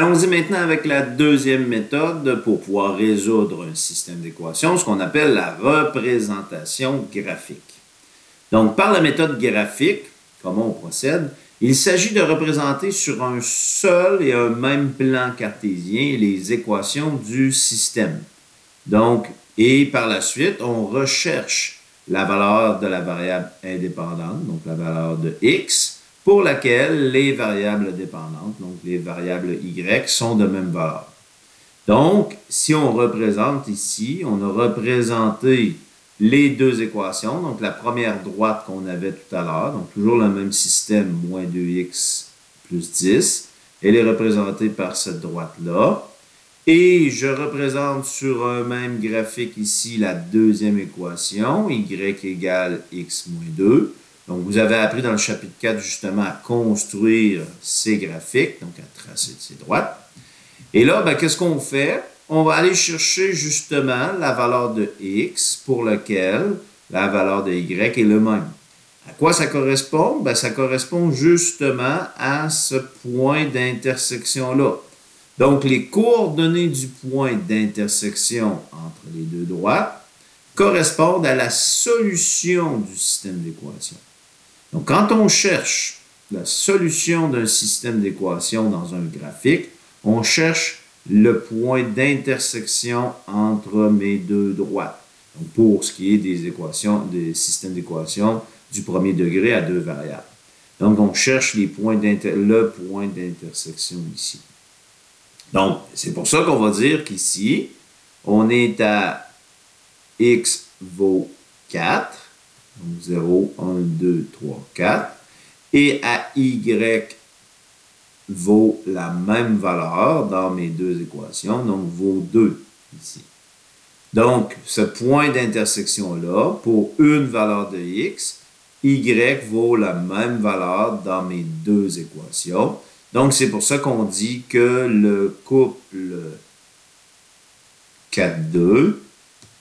Allons-y maintenant avec la deuxième méthode pour pouvoir résoudre un système d'équations, ce qu'on appelle la représentation graphique. Donc, par la méthode graphique, comment on procède? Il s'agit de représenter sur un seul et un même plan cartésien les équations du système. Donc, et par la suite, on recherche la valeur de la variable indépendante, donc la valeur de x, pour laquelle les variables dépendantes, donc les variables y, sont de même valeur. Donc, si on représente ici, on a représenté les deux équations, donc la première droite qu'on avait tout à l'heure, donc toujours le même système, moins 2x plus 10, elle est représentée par cette droite-là. Et je représente sur un même graphique ici la deuxième équation, y égale x moins 2. Donc, vous avez appris dans le chapitre 4 justement à construire ces graphiques, donc à tracer ces droites. Et là, qu'est-ce qu'on fait? On va aller chercher justement la valeur de x pour laquelle la valeur de y est le même. À quoi ça correspond? Ça correspond justement à ce point d'intersection-là. Donc, les coordonnées du point d'intersection entre les deux droites correspondent à la solution du système d'équations. Donc, quand on cherche la solution d'un système d'équations dans un graphique, on cherche le point d'intersection entre mes deux droites. Donc, pour ce qui est des équations, des systèmes d'équations du premier degré à deux variables. Donc, on cherche le point d'intersection ici. Donc, c'est pour ça qu'on va dire qu'ici, on est à x vaut 4, donc 0, 1, 2, 3, 4, et à y vaut la même valeur dans mes deux équations, donc vaut 2 ici. Donc, ce point d'intersection-là, pour une valeur de x, y vaut la même valeur dans mes deux équations. Donc, c'est pour ça qu'on dit que le couple 4,2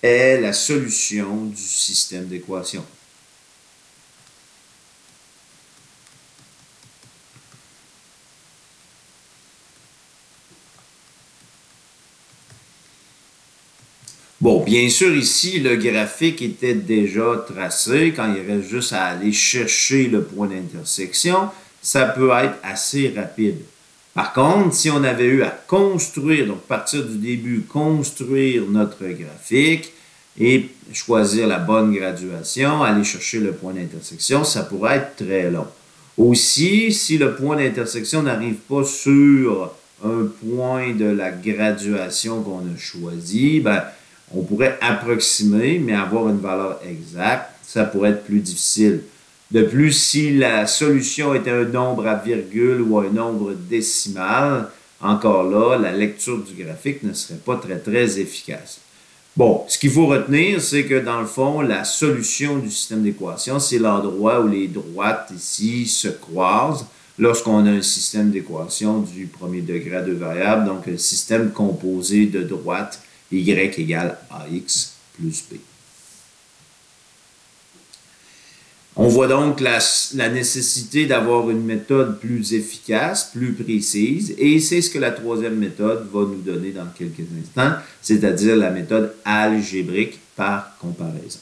est la solution du système d'équations. Bon, bien sûr, ici, le graphique était déjà tracé. Quand il reste juste à aller chercher le point d'intersection, ça peut être assez rapide. Par contre, si on avait eu à construire, donc partir du début, construire notre graphique et choisir la bonne graduation, aller chercher le point d'intersection, ça pourrait être très long. Aussi, si le point d'intersection n'arrive pas sur un point de la graduation qu'on a choisi, on pourrait approximer, mais avoir une valeur exacte, ça pourrait être plus difficile. De plus, si la solution était un nombre à virgule ou un nombre décimal, encore là, la lecture du graphique ne serait pas très efficace. Bon, ce qu'il faut retenir, c'est que dans le fond, la solution du système d'équations, c'est l'endroit où les droites ici se croisent lorsqu'on a un système d'équations du premier degré à deux variables, donc un système composé de droites y égale ax plus b. On voit donc la nécessité d'avoir une méthode plus efficace, plus précise, et c'est ce que la troisième méthode va nous donner dans quelques instants, c'est-à-dire la méthode algébrique par comparaison.